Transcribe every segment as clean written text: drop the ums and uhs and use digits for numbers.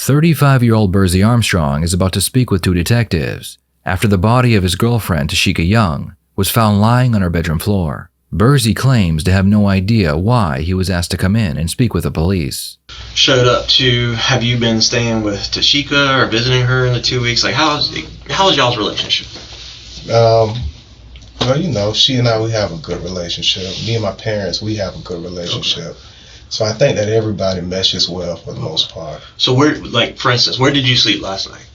35-year-old Bursey Armstrong is about to speak with two detectives after the body of his girlfriend, Tashika Young, was found lying on her bedroom floor. Bursey claims to have no idea why he was asked to come in and speak with the police. Showed up to, have you been staying with Tashika or visiting her in the 2 weeks? Like, how's y'all's relationship? Well, she and I, we have a good relationship. Me and my parents, we have a good relationship. Okay. So I think that everybody meshes well for the most part. So where, like, for instance, where did you sleep last night?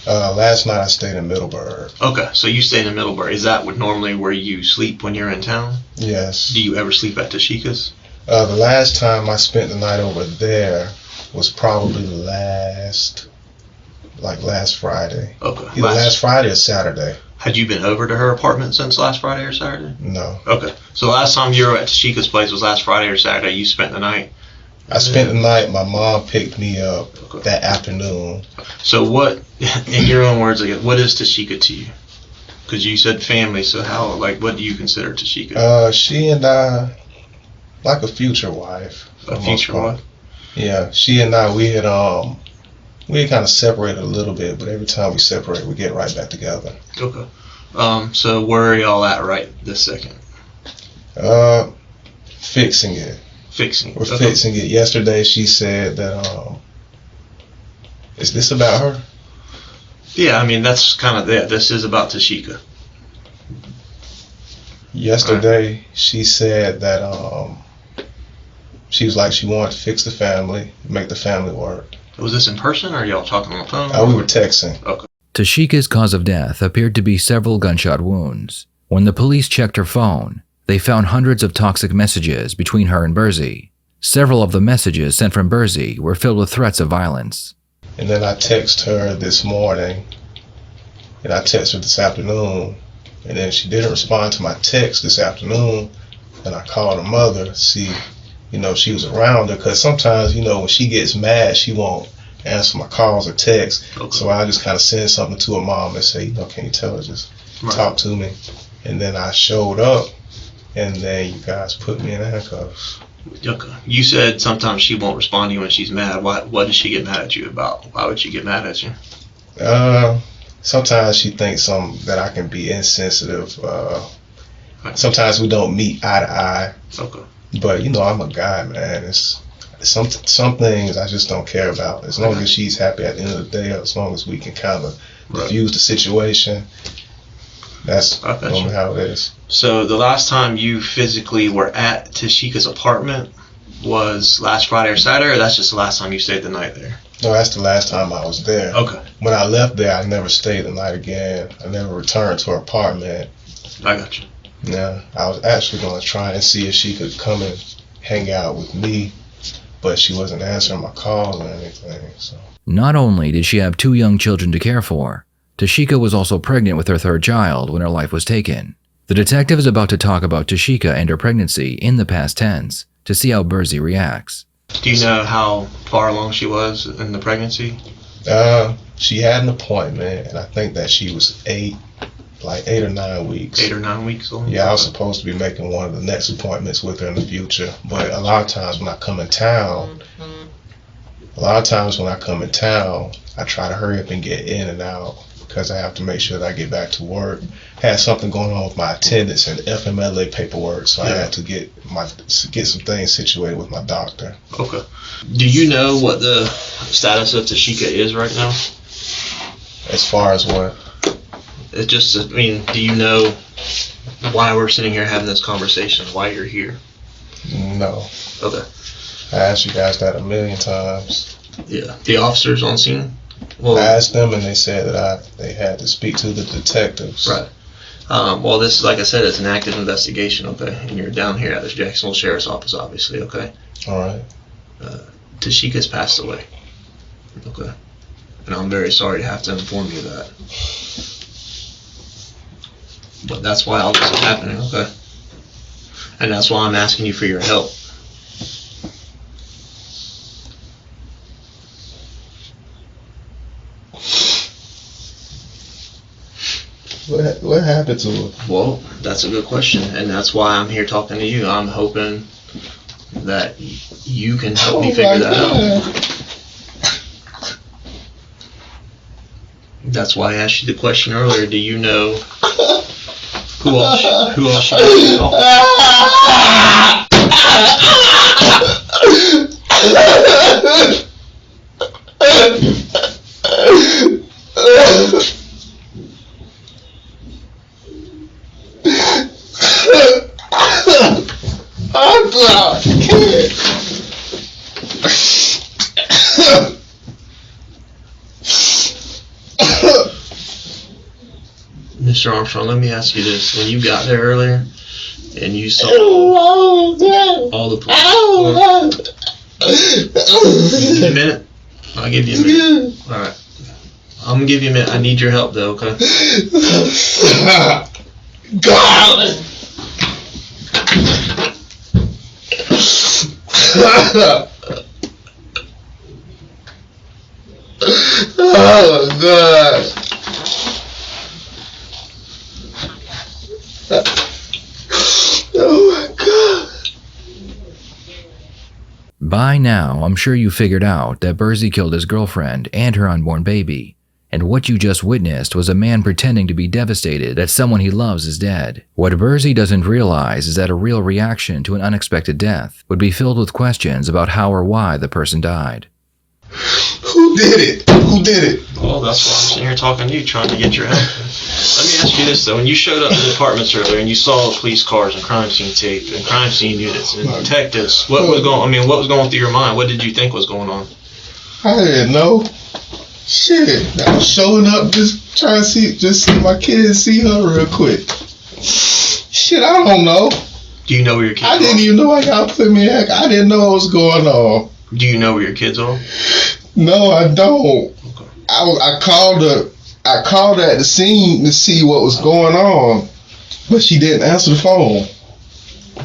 Last night I stayed in Middleburg. Okay, so you stayed in Middleburg. Is that normally where you sleep when you're in town? Yes. Do you ever sleep at Tashika's? The last time I spent the night over there was probably last Friday. Okay. Either last Friday or Saturday. Had you been over to her apartment since last Friday or Saturday? No. Okay. So the last time you were at Tashika's place was last Friday or Saturday. You spent the night? I spent the night. My mom picked me up that afternoon. So what, in your own words, what is Tashika to you? Because you said family, so how, like, what do you consider Tashika? She and I, like a future wife. A future wife? Yeah. She and I, we had kind of separated a little bit, but every time we separate, we get right back together. Okay. So where are y'all at right this second? Fixing it. We're fixing it. Yesterday she said that, is this about her? Yeah, I mean, that's kind of it. This is about Tashika. Yesterday she said that she was like she wanted to fix the family, make the family work. Was this in person or y'all talking on the phone? We were texting. Okay. Tashika's cause of death appeared to be several gunshot wounds. When the police checked her phone, they found hundreds of toxic messages between her and Bursey. Several of the messages sent from Bursey were filled with threats of violence. And then I texted her this morning, and I texted her this afternoon, and then she didn't respond to my text this afternoon, and I called her mother to see, she was around her, because sometimes, when she gets mad, she won't answer my calls or texts. Okay. So I just kind of send something to her mom and say, can you tell her, just talk to me. And then I showed up, and then you guys put me in handcuffs. Okay. You said sometimes she won't respond to you when she's mad. What does she get mad at you about? Why would she get mad at you? Sometimes she thinks that I can be insensitive. Sometimes we don't meet eye to eye. Okay. But I'm a guy, man. It's some things I just don't care about. As long as she's happy at the end of the day, as long as we can kind of diffuse the situation. That's normally how it is. So the last time you physically were at Tashika's apartment was last Friday or Saturday, or that's just the last time you stayed the night there? No, that's the last time I was there. Okay. When I left there, I never stayed the night again. I never returned to her apartment. I got you. Yeah, I was actually going to try and see if she could come and hang out with me, but she wasn't answering my calls or anything. So. Not only did she have 2 young children to care for, Tashika was also pregnant with her 3rd child when her life was taken. The detective is about to talk about Tashika and her pregnancy in the past tense to see how Bursey reacts. Do you know how far along she was in the pregnancy? She had an appointment, and I think that she was 8 or 9 weeks. 8 or 9 weeks old? Yeah, I was supposed to be making one of the next appointments with her in the future. But a lot of times when I come in town, I try to hurry up and get in and out, because I have to make sure that I get back to work. Had something going on with my attendance and FMLA paperwork, so I had to get some things situated with my doctor. Okay. Do you know what the status of Tashika is right now? As far as what? It's just, do you know why we're sitting here having this conversation? Why you're here? No. Okay. I asked you guys that a million times. Yeah. The officers on scene? Well, I asked them, and they said that they had to speak to the detectives. Right. Well, this, like I said, it's an active investigation, okay? And you're down here at the Jacksonville Sheriff's Office, obviously, okay? All right. Tashika's passed away, okay? And I'm very sorry to have to inform you of that. But that's why all this is happening, okay? And that's why I'm asking you for your help. What happened to her? Well, that's a good question, and that's why I'm here talking to you. I'm hoping that you can help me figure that out. That's why I asked you the question earlier. Do you know who else you know? Oh God, I can't. Mr. Armstrong, let me ask you this. When you got there earlier and you saw all the police, give me a minute. I'll give you a minute. Alright. I'm gonna give you a minute. I need your help though, okay? God. Oh God. Oh my God. By now, I'm sure you figured out that Bursey killed his girlfriend and her unborn baby. And what you just witnessed was a man pretending to be devastated that someone he loves is dead. What Bursey doesn't realize is that a real reaction to an unexpected death would be filled with questions about how or why the person died. Who did it? Who did it? Well, that's why I'm sitting here talking to you, trying to get your help. Let me ask you this though: when you showed up to the apartments earlier and you saw police cars and crime scene tape and crime scene units and detectives, what was going through your mind? What did you think was going on? I didn't know. Shit, I was showing up just trying to see my kids, see her real quick. Shit, I don't know. Do you know where your kids are? I didn't even know I got put me in. I didn't know what was going on. Do you know where your kids are? No, I don't. Okay. I called her at the scene to see what was going on, but she didn't answer the phone.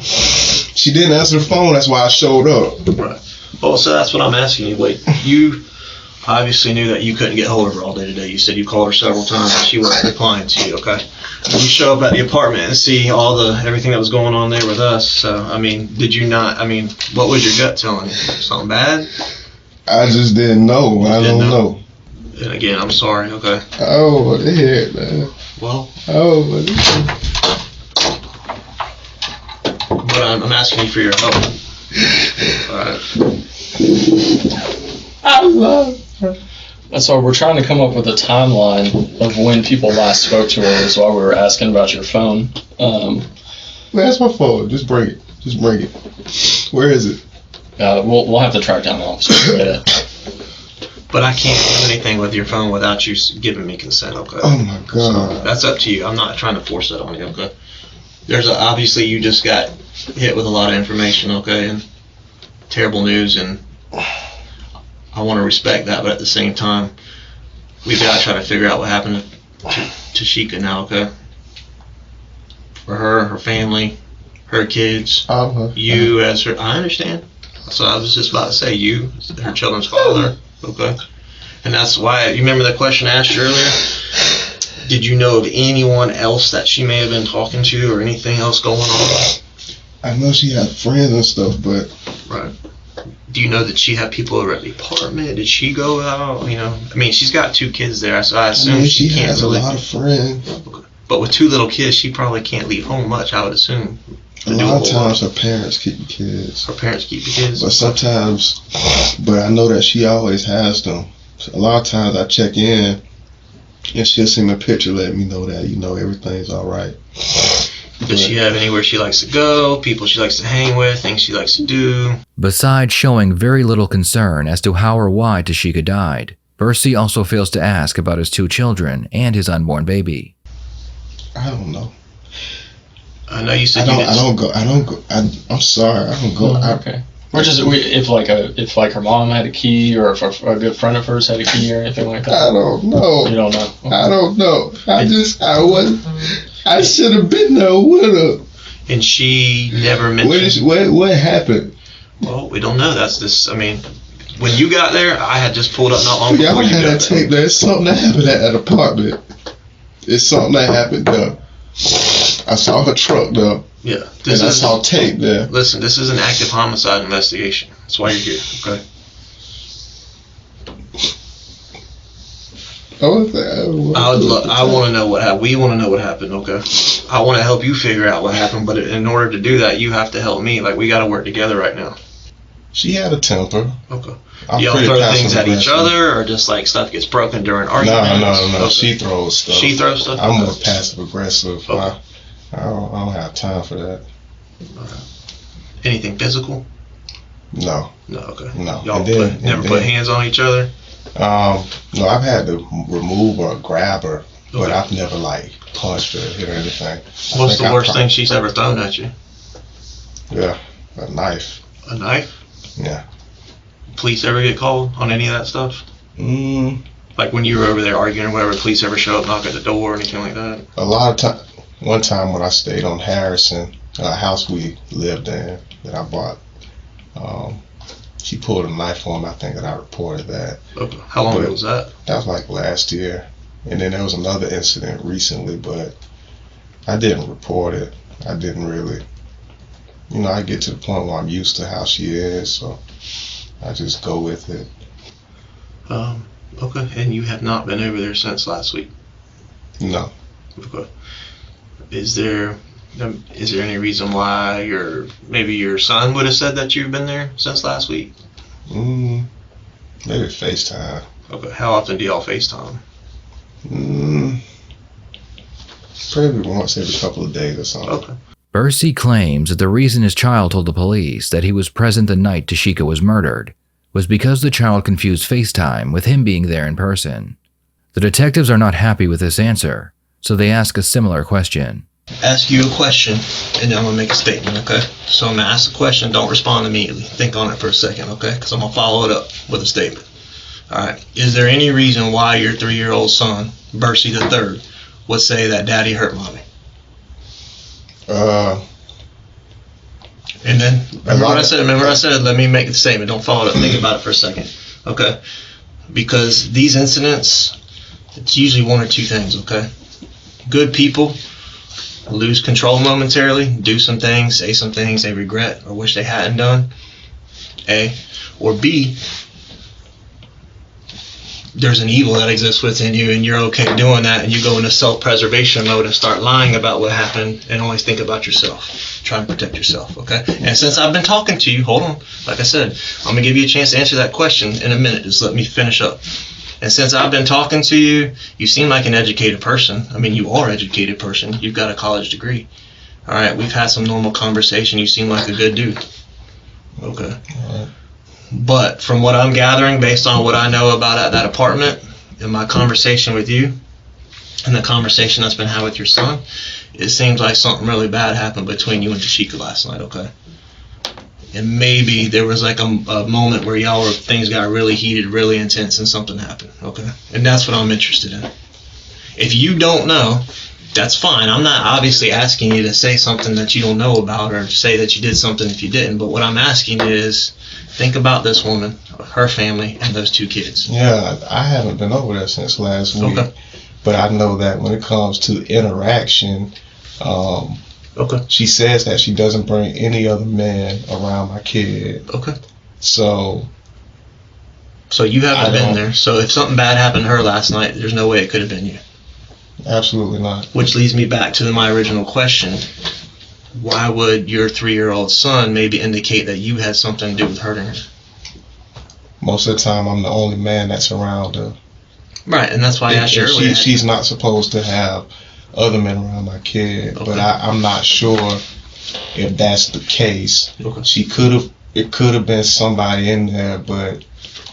She didn't answer the phone. That's why I showed up. Right. Well, so that's what I'm asking you. Wait, you obviously knew that you couldn't get hold of her all day today. You said you called her several times and she wasn't replying to you, okay? When you show up at the apartment and see everything that was going on there with us, so, did you not, what was your gut telling you? Something bad? I just didn't know. I don't know. And again, I'm sorry, okay? Oh, what the heck, man? Well. Oh, what the heck? But I'm asking you for your help. Alright. I love her. That's why we're trying to come up with a timeline of when people last spoke to her. Is why we were asking about your phone. Where's my phone? Just bring it. Just bring it. Where is it? We'll have to track down the officer. But I can't do anything with your phone without you giving me consent, okay? Oh my God. So that's up to you. I'm not trying to force that on you, okay? Obviously you just got hit with a lot of information, okay, and terrible news, and I want to respect that, but at the same time, we've got to try to figure out what happened to Tashika now, okay? For her family, her kids, you as her, I understand. So I was just about to say, you, her children's father, okay? And that's why, you remember that question I asked you earlier? Did you know of anyone else that she may have been talking to or anything else going on? I know she had friends and stuff, but... Right. Do you know that she had people over at the apartment? Did she go out? She's got 2 kids there, so I assume she can't has really... a lot of friends. But with 2 little kids, she probably can't leave home much, I would assume. A lot of times her parents keep the kids. Her parents keep the kids? But sometimes, I know that she always has them. So a lot of times I check in and she'll send me a picture letting me know that, everything's alright. Does she have anywhere she likes to go, people she likes to hang with, things she likes to do? Besides showing very little concern as to how or why Tashika died, Bursey also fails to ask about his 2 children and his unborn baby. I don't know. I know you said I'm sorry, I don't go. Okay. If her mom had a key, or if a good friend of hers had a key or anything like that. I don't know. You don't know. Okay. I don't know. I should have been there with her. And she never mentioned... What happened? Well, we don't know. That's this. When you got there, I had just pulled up not long before Y'all you had got that tape there. It's something that happened at that apartment. It's something that happened there. I saw her truck there. Yeah. I saw tape there. Listen, this is an active homicide investigation. That's why you're here, okay? I want to know what happened. We want to know what happened. Okay. I want to help you figure out what happened, but in order to do that, you have to help me. Like, we got to work together right now. She had a temper. Okay. I'm Y'all pretty throw things at each passive-aggressive. other, or just like stuff gets broken during arguments? No. Okay. She throws stuff. She throws stuff? I'm more passive aggressive. Okay. I don't have time for that. Anything physical? No. No, okay. No. Y'all And then- never and put then- hands on each other? No, I've had to remove or grab her, but Okay. I've never like punched her, hit her, anything. What's the worst thing she's ever thrown at you? Yeah, a knife. A knife? Yeah. Police ever get called on any of that stuff? Like when you were over there arguing or whatever, police ever show up, knock at the door or anything like that? A lot of time. One time when I stayed on Harrison, a house we lived in that I bought, she pulled a knife on me. I think that I reported that. Okay. How long ago was that? That was like last year. And then there was another incident recently, but I didn't report it. I didn't really. I get to the point where I'm used to how she is, so I just go with it. Okay. And you have not been over there since last week? No. Okay. Is there any reason why maybe your son would have said that you've been there since last week? Maybe FaceTime. Okay. How often do y'all FaceTime? Probably once every couple of days or something. Okay. Bursey claims that the reason his child told the police that he was present the night Tashika was murdered was because the child confused FaceTime with him being there in person. The detectives are not happy with this answer, so they ask a similar question. Ask you a question, and then I'm going to make a statement, okay? So I'm going to ask the question, don't respond immediately. Think on it for a second, okay? Because I'm going to follow it up with a statement. Alright, is there any reason why your 3-year-old son, Bursey III, would say that daddy hurt mommy? And then, remember what I said, let me make the statement, don't follow it up, think about it for a second, okay? Because these incidents, it's usually one or two things, okay? Good people lose control momentarily, do some things, say some things they regret or wish they hadn't done, A. Or B, there's an evil that exists within you and you're okay doing that, and you go into self-preservation mode and start lying about what happened and always think about yourself, try and protect yourself, okay? And since I've been talking to you, hold on, like I said, I'm going to give you a chance to answer that question in a minute, just let me finish up. And since I've been talking to you, you seem like an educated person. I mean, you are an educated person. You've got a college degree. All right, we've had some normal conversation. You seem like a good dude. Okay. All right. But from what I'm gathering, based on what I know about that apartment, in my conversation with you, and the conversation that's been had with your son, it seems like something really bad happened between you and Tashika last night, okay? And maybe there was like a moment where things got really heated, really intense, and something happened, okay? And that's what I'm interested in. If you don't know, that's fine. I'm not obviously asking you to say something that you don't know about or say that you did something if you didn't, but what I'm asking you is think about this woman, her family, and those 2 kids. Yeah, I haven't been over there since last week. Okay. But I know that when it comes to interaction, Okay. she says that she doesn't bring any other man around my kid. Okay. So you haven't I been don't- there. So if something bad happened to her last night, there's no way it could have been you. absolutely not. Which leads me back to my original question. Why would your 3-year-old son maybe indicate that you had something to do with hurting her? Most of the time, I'm the only man that's around her. Right, and that's why I asked you earlier. She's not supposed to have other men around my kid, but I'm not sure if that's the case. Okay. It could have been somebody in there, but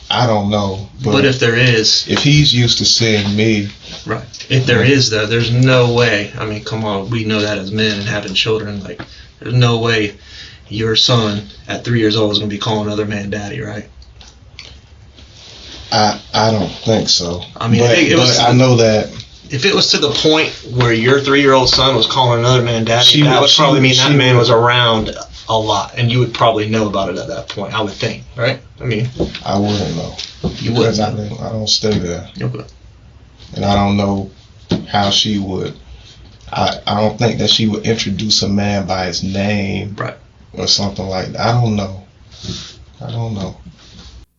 I don't know. But if there is, if he's used to seeing me, right. If there is, though, there's no way. I mean, come on, we know that as men and having children. Like, there's no way your son at 3 years old is going to be calling another man daddy, right? I don't think so. I mean, but I know that if it was to the point where your 3-year-old son was calling another man daddy, that would probably mean that man was around a lot, and you would probably know about it at that point, I would think, right? I mean, I wouldn't know. You wouldn't because I don't stay there. Okay. And I don't know how she would. I don't think that she would introduce a man by his name, right, or something like that. I don't know.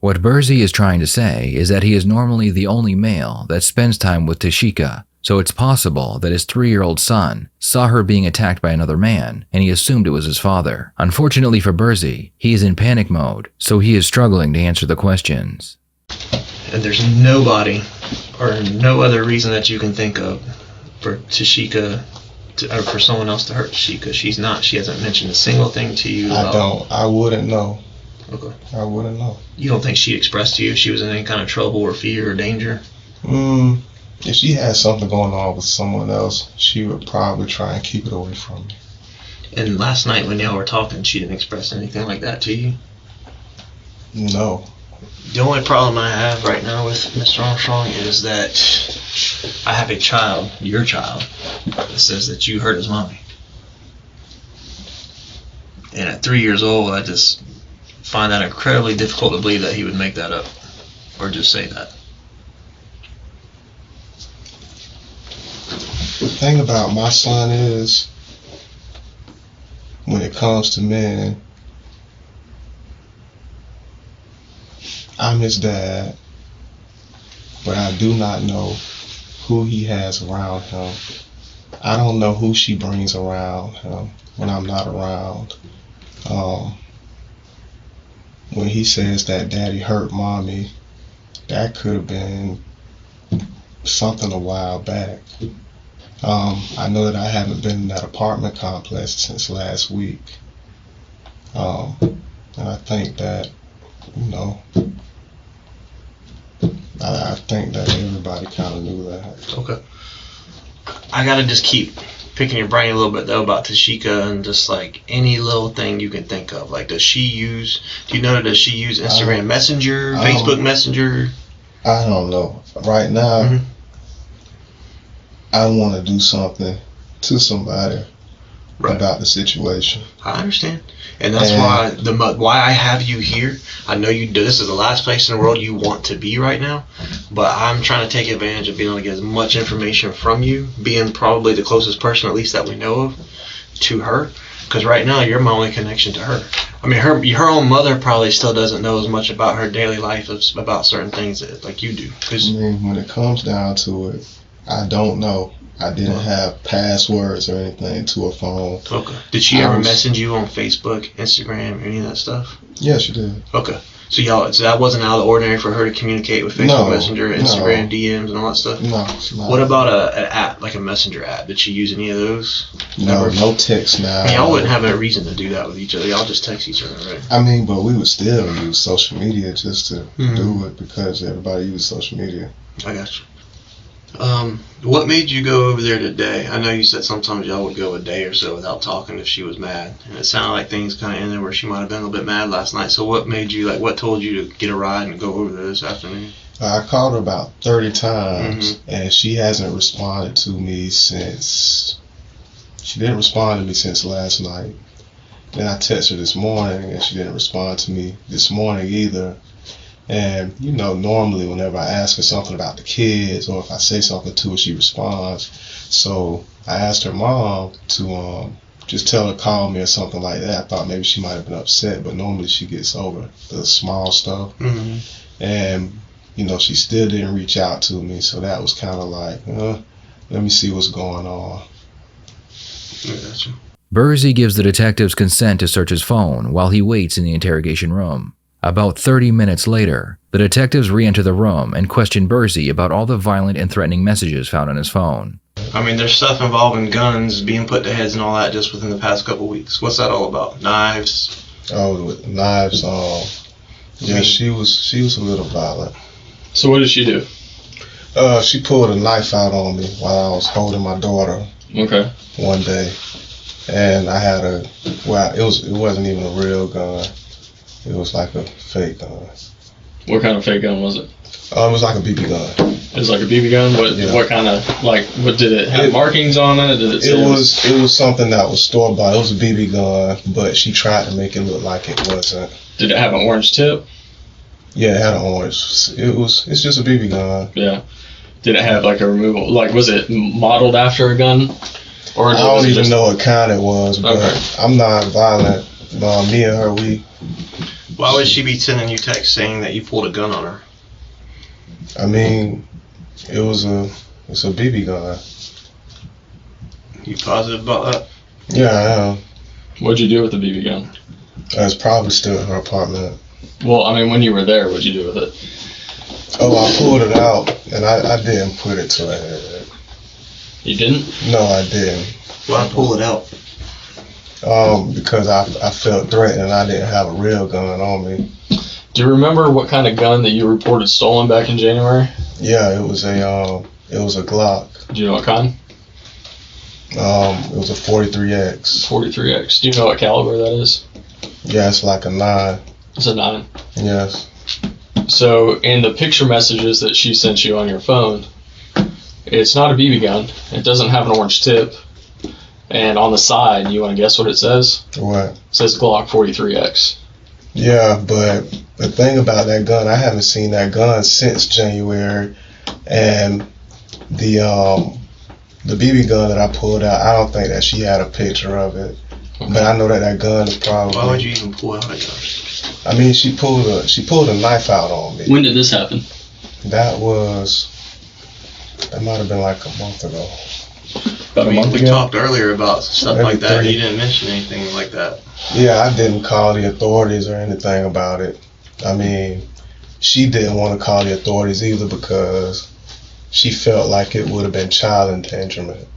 What Bursey is trying to say is that he is normally the only male that spends time with Tashika, so it's possible that his 3-year-old son saw her being attacked by another man and he assumed it was his father. Unfortunately for Bursey, he is in panic mode, so he is struggling to answer the questions. And there's nobody or no other reason that you can think of for Tashika or for someone else to hurt Tashika. She hasn't mentioned a single thing to you about... I wouldn't know. Okay. I wouldn't know. You don't think she expressed to you if she was in any kind of trouble or fear or danger? If she had something going on with someone else, she would probably try and keep it away from me. And last night when y'all were talking, she didn't express anything like that to you? No. The only problem I have right now with Mr. Armstrong is that I have a child, your child, that says that you hurt his mommy. And at 3 years old, I just find that incredibly difficult to believe that he would make that up or just say that. The thing about my son is, when it comes to men, I'm his dad, but I do not know who he has around him. I don't know who she brings around him when I'm not around. When he says that daddy hurt mommy, that could have been something a while back. I know that I haven't been in that apartment complex since last week. And I think that, I think that everybody kind of knew that. Okay. I gotta just keep picking your brain a little bit though about Tashika and just like any little thing you can think of. Like, does she use Instagram Messenger, Facebook Messenger? I don't know. Right now, I want to do something to somebody about the situation. I understand. And that's why I have you here. I know you do. This is the last place in the world you want to be right now, but I'm trying to take advantage of being able to get as much information from you, being probably the closest person, at least that we know of, to her. Because right now you're my only connection to her. I mean, her own mother probably still doesn't know as much about her daily life as about certain things like you do. I mean, when it comes down to it, I don't know. I didn't have passwords or anything to her phone. Okay. Did she ever message you on Facebook, Instagram, any of that stuff? Yeah, she did. Okay. So that wasn't out of the ordinary for her to communicate with Facebook Messenger, Instagram, DMs, and all that stuff? No, it's not. What about an app, like a messenger app? Did she use any of those? No, no text now. I mean, y'all wouldn't have a reason to do that with each other. Y'all just text each other, right? I mean, but we would still use social media just to do it because everybody uses social media. I got you. What made you go over there today? I know you said sometimes y'all would go a day or so without talking if she was mad, and it sounded like things kind of ended where she might have been a little bit mad last night. So what made you, what told you to get a ride and go over there this afternoon? I called her about 30 times, and she hasn't responded to me since. She didn't respond to me since last night. Then I texted her this morning, and she didn't respond to me this morning either. And, normally whenever I ask her something about the kids or if I say something to her, she responds. So I asked her mom to just tell her to call me or something like that. I thought maybe she might have been upset, but normally she gets over the small stuff. And, she still didn't reach out to me. So that was kind of like, let me see what's going on. I got you. Bursey gives the detectives consent to search his phone while he waits in the interrogation room. About 30 minutes later, the detectives re-enter the room and question Bursey about all the violent and threatening messages found on his phone. I mean, there's stuff involving guns being put to heads and all that just within the past couple weeks. What's that all about? Knives? Oh, with knives. Yeah, she was a little violent. So what did she do? She pulled a knife out on me while I was holding my daughter. Okay. One day, and I had it wasn't even a real gun. It was like a fake gun. What kind of fake gun was it? It was like a BB gun. It was like a BB gun? What kind of, what did it have markings on it? It was something that was store-bought. It was a BB gun, but she tried to make it look like it wasn't. Did it have an orange tip? Yeah, it had an orange. It's just a BB gun. Yeah. Did it have like a removable, was it modeled after a gun? Or I don't even know what kind it was, but I'm not violent. Me and her, Why would she be sending you text saying that you pulled a gun on her? I mean, it's a BB gun. You positive about that? Yeah, I am. What'd you do with the BB gun? It's probably still in her apartment. Well, I mean, when you were there, what'd you do with it? Oh, I pulled it out, and I didn't put it to her head. You didn't? No, I didn't. Why pull it out? Because I felt threatened and I didn't have a real gun on me. Do you remember what kind of gun that you reported stolen back in January? Yeah, it was a Glock. Do you know what kind? It was a 43X. 43X. Do you know what caliber that is? Yeah, it's like a 9. It's a 9. Yes. So in the picture messages that she sent you on your phone, it's not a BB gun. It doesn't have an orange tip. And on the side, you want to guess what it says? What? It says Glock 43X. Yeah, but the thing about that gun, I haven't seen that gun since January, and the BB gun that I pulled out, I don't think that she had a picture of it. Okay. But I know that gun is probably. Why would you even pull out a gun? I mean, she pulled a knife out on me. When did this happen? That might have been like a month ago. About a month we ago? talked earlier about stuff Maybe like that. 30. You didn't mention anything like that. Yeah, I didn't call the authorities or anything about it. I mean, she didn't want to call the authorities either because she felt like it would have been child endangerment.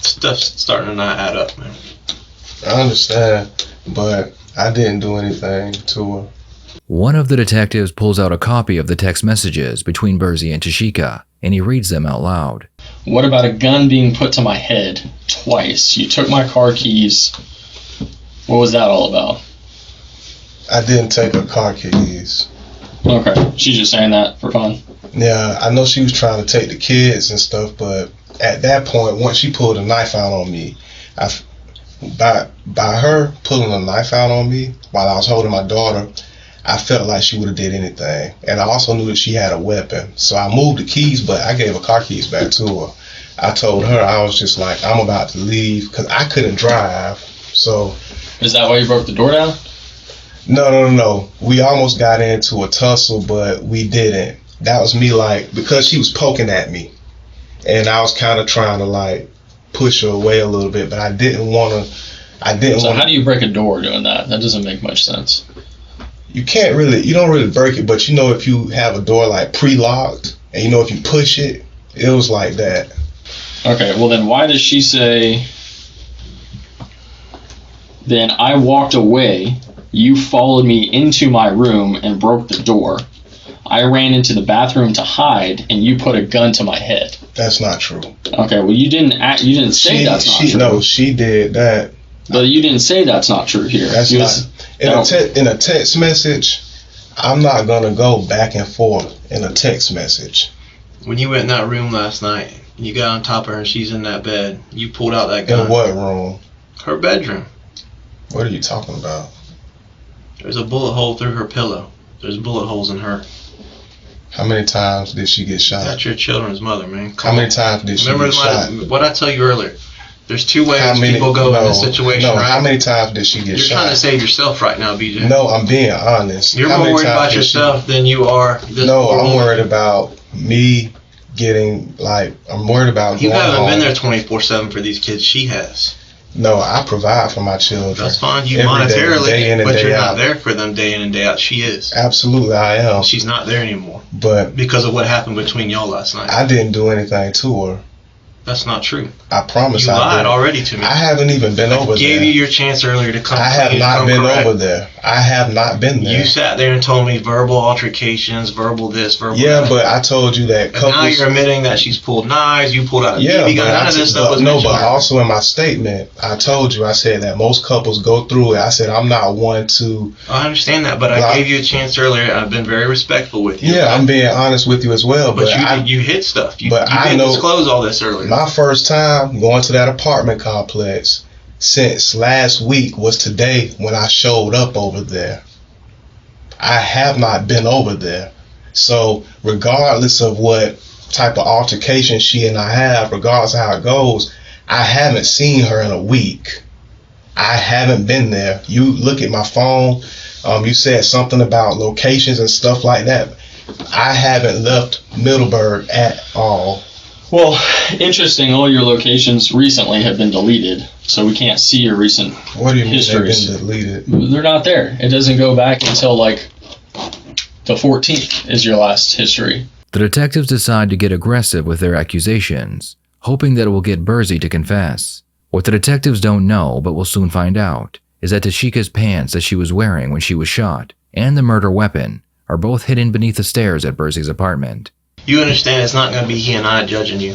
Stuff's starting to not add up, man. I understand, but I didn't do anything to her. One of the detectives pulls out a copy of the text messages between Bursey and Tashika, and he reads them out loud. What about a gun being put to my head twice? You took my car keys. What was that all about? I didn't take her car keys. Okay, she's just saying that for fun. Yeah, I know she was trying to take the kids and stuff, but at that point, once she pulled a knife out on me, by her pulling a knife out on me while I was holding my daughter, I felt like she would have did anything. And I also knew that she had a weapon. So I moved the keys, but I gave her car keys back to her. I told her, I was just like, I'm about to leave because I couldn't drive. So. Is that why you broke the door down? No. We almost got into a tussle, but we didn't. That was me, like, because she was poking at me. And I was kind of trying to, like, push her away a little bit, but I didn't want to. So how do you break a door doing that? That doesn't make much sense. You don't really break it, but you know, if you have a door like pre-locked and you know, if you push it, it was like that. Okay, well then why does she say, then I walked away, you followed me into my room and broke the door. I ran into the bathroom to hide and you put a gun to my head. That's not true. Okay, well you didn't say that's not true. No, she did that. But you didn't say that's not true here. That's not. In a text message, I'm not going to go back and forth in a text message. When you went in that room last night, you got on top of her and she's in that bed, you pulled out that gun. In what room? Her bedroom. What are you talking about? There's a bullet hole through her pillow. There's bullet holes in her. How many times did she get shot? That's your children's mother, man. How many times did she get shot? What I tell you earlier. There's two ways people go in this situation, right? How many times did she get shot? You're trying to save yourself right now, BJ. No, I'm being honest. You're more worried about yourself than you are this No, I'm worried about me getting, I'm worried about you going haven't home. been there 24/7 for these kids. She has. No, I provide for my children. That's fine. You every monetarily, day in and but day you're out. not there for them day in and day out. She is. Absolutely, I am. She's not there anymore. But because of what happened between y'all last night. I didn't do anything to her. That's not true. I promise you I lied did. already to me. I haven't even been over there. I gave you your chance earlier to come. I have not been over there. I have not been there. You sat there and told me verbal altercations, verbal this, verbal yeah, that. But I told you that. And now you're admitting that she's pulled knives, you pulled out a BB gun. None of this stuff was mentioned. But also in my statement, I told you, I said that most couples go through it. I said I'm not one to. I understand that, but I gave you a chance earlier. I've been very respectful with you. Yeah, I'm being honest with you as well. But you hit stuff. You didn't disclose all this earlier. My first time going to that apartment complex since last week was today when I showed up over there. I have not been over there. So regardless of what type of altercation she and I have, regardless of how it goes, I haven't seen her in a week. I haven't been there. You look at my phone, You said something about locations and stuff like that. I haven't left Middleburg at all. Well, interesting, all your locations recently have been deleted, so we can't see your recent What do you mean histories. they've been deleted? They're not there. It doesn't go back until like the 14th is your last history. The detectives decide to get aggressive with their accusations, hoping that it will get Bursey to confess. What the detectives don't know, but will soon find out, is that Tashika's pants that she was wearing when she was shot and the murder weapon are both hidden beneath the stairs at Bursey's apartment. You understand it's not going to be he and I judging you.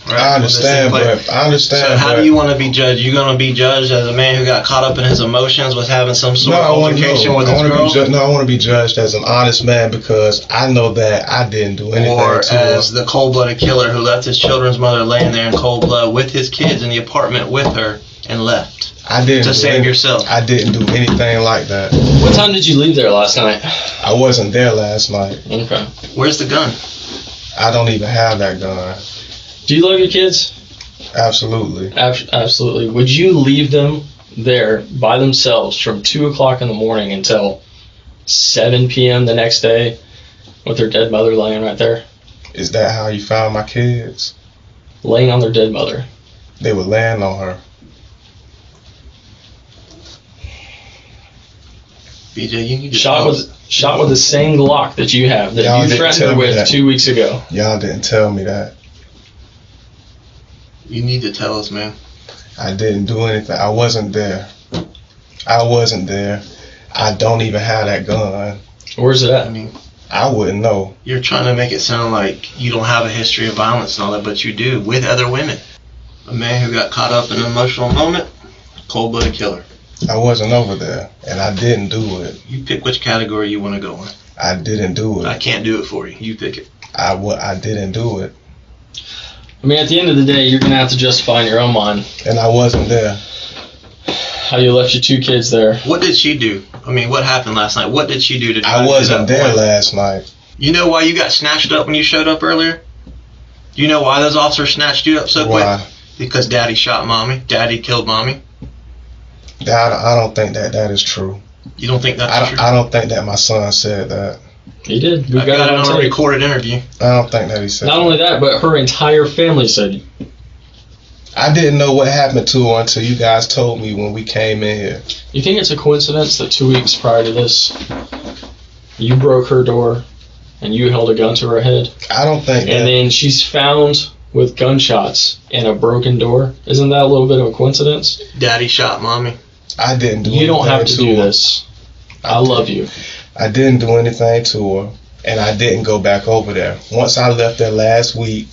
Right? I understand, but So how do you want to be judged? You going to be judged as a man who got caught up in his emotions with having some sort of altercation with his girl? I want to be judged as an honest man because I know that I didn't do anything Or to as her. the cold-blooded killer who left his children's mother laying there in cold blood with his kids in the apartment with her and left I didn't to do save yourself. I didn't do anything like that. What time did you leave there last night? I wasn't there last night. Okay. Where's the gun? I don't even have that gun. Do you love your kids? Absolutely. Absolutely. Would you leave them there by themselves from 2 o'clock in the morning until 7 p.m. the next day with their dead mother laying right there? Is that how you found my kids? Laying on their dead mother. They were laying on her. BJ, you need to Shot with the same Glock that you have that Y'all you didn't threatened tell her me with that. 2 weeks ago. Y'all didn't tell me that. You need to tell us, man. I didn't do anything. I wasn't there. I wasn't there. I don't even have that gun. Where's it I at? mean, I wouldn't know. you're trying to make it sound like you don't have a history of violence and all that, but you do with other women. A man who got caught up in an emotional moment, cold-blooded killer. I wasn't over there, and I didn't do it. You pick which category you want to go in. I didn't do I it. can't do it for you. You pick it. I didn't do it, I mean, at the end of the day, you're going to have to justify in your own mind and I wasn't there. how you left your 2 kids there. What did she do? I mean, what happened last night? What did she do to drive I you to wasn't that there point? last night. You know why you got snatched up when you showed up earlier? You know why those officers snatched you up so Why? quick? Because Daddy shot Mommy. Daddy killed Mommy. I don't think that is true. You don't think that's true? I don't think that my son said that. He did. We've I got it on a tape. recorded interview. I don't think that he said Not that. only that, but her entire family said, I didn't know what happened to her until you guys told me when we came in here. you think it's a coincidence that 2 weeks prior to this, you broke her door and you held a gun to her head? I don't think that. And then she's found with gunshots in a broken door. Isn't that a little bit of a coincidence? Daddy shot Mommy. I didn't do You don't have to anything do her. this. I love you. I didn't do anything to her, and I didn't go back over there. Once I left there last week,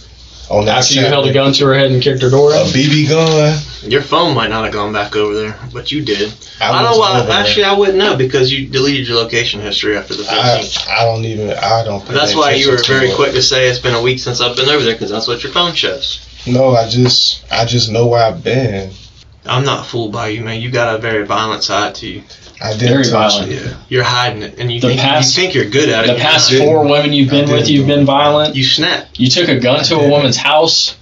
on that After you held a gun to her head and kicked her door a in? BB gun. Your phone might not have gone back over there, but you did. I don't know wasn't why. over there. Actually, I wouldn't know because you deleted your location history after the 15th. I don't. pay That's why you were attention to very it. quick to say it's been a week since I've been over there because that's what your phone shows. No, I just know where I've been. I'm not fooled by you, man. You got a very violent side to you. I didn't Very touch violent. it. Yeah, you're hiding it, and you The think past- you think you're good at it. The You're past not. 4 women you've been with, you've been violent. You snap. You took a gun to a did. woman's house.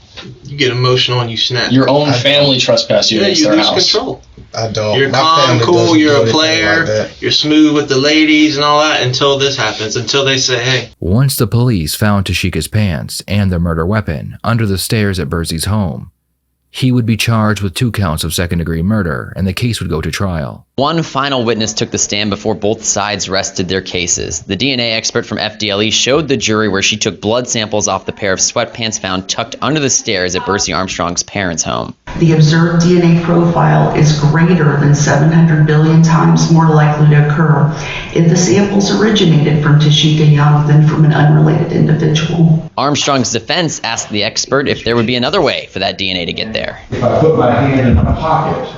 You get emotional and you snap. Your own I- family trespassed you yeah, against you their lose house. control. I don't. You're My calm, family cool. doesn't You're do a anything player. like that. You're smooth with the ladies and all that until this happens. Until they say, "Hey, Once the police found Tashika's pants and the murder weapon under the stairs at Bursey's home, he would be charged with 2 counts of second-degree murder and the case would go to trial. One final witness took the stand before both sides rested their cases. The DNA expert from FDLE showed the jury where she took blood samples off the pair of sweatpants found tucked under the stairs at Bursey Armstrong's parents' home. The observed DNA profile is greater than 700 billion times more likely to occur if the samples originated from Tashika Young than from an unrelated individual. Armstrong's defense asked the expert if there would be another way for that DNA to get there. If I put my hand in my pocket,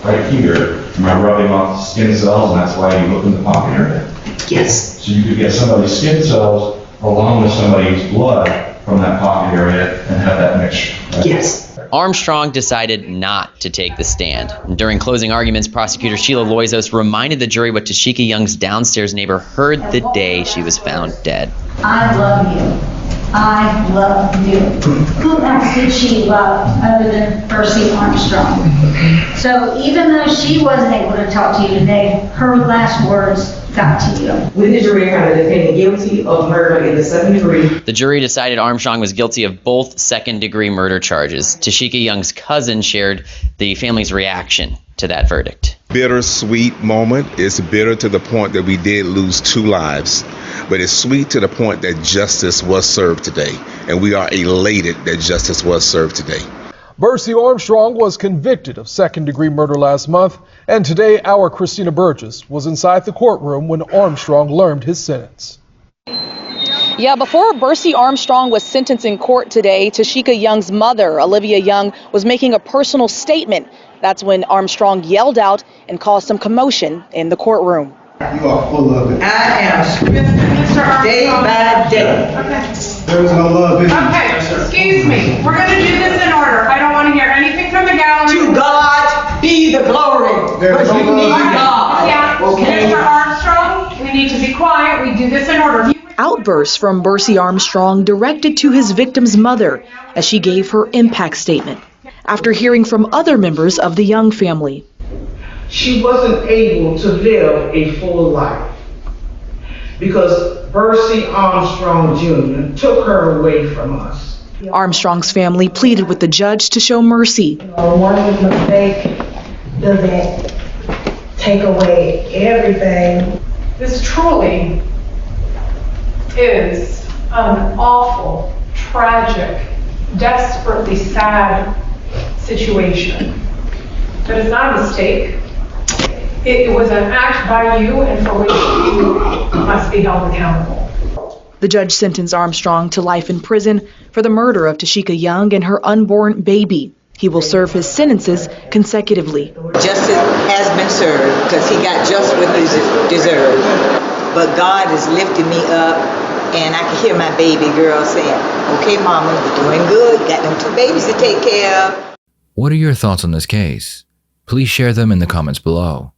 right here, am I rubbing off skin cells, and that's why you look in the pocket area? Yes, So you could get somebody's skin cells along with somebody's blood from that pocket area and have that mixture. Right? yes. Armstrong decided not to take the stand. During closing arguments, prosecutor Sheila Loizos reminded the jury what Tashika Young's downstairs neighbor heard the day she was found dead. I love you. I love you. Who else did she love other than Bursey Armstrong? So even though she wasn't able to talk to you today, her last words got to you. With the jury found the defendant guilty of murder in the second degree. The jury decided Armstrong was guilty of both second-degree murder charges. Tashika Young's cousin shared the family's reaction to that verdict. Bittersweet moment. It's bitter to the point that we did lose 2 lives, but it's sweet to the point that justice was served today, and we are elated that justice was served today. Bursey Armstrong was convicted of second-degree murder last month, and today our Christina Burgess was inside the courtroom when Armstrong learned his sentence. Yeah, before Bursey Armstrong was sentenced in court today, Tashika Young's mother, Olivia Young, was making a personal statement. That's when Armstrong yelled out and caused some commotion in the courtroom. You are full of it. I am day by day. There is no love in you. Okay, excuse me. We're going to do this in order. I don't want to hear anything from the gallery. To God be the glory. There's But no you need love in you. God. Yeah, Okay. Mr. Armstrong, we need to be quiet. We do this in order. Outbursts from Bursey Armstrong directed to his victim's mother as she gave her impact statement after hearing from other members of the Young family. She wasn't able to live a full life because Bursey Armstrong Jr. took her away from us. Armstrong's family pleaded with the judge to show mercy. One mistake doesn't take away everything. This truly is an awful, tragic, desperately sad situation. But it's not a mistake. It was an act by you and for which you must be held accountable. The judge sentenced Armstrong to life in prison for the murder of Tashika Young and her unborn baby. He will serve his sentences consecutively. Justice has been served because he got just what he deserved. But God has lifted me up, and I can hear my baby girl saying, "Okay, mama, you're doing good. You got them 2 babies to take care of." What are your thoughts on this case? Please share them in the comments below.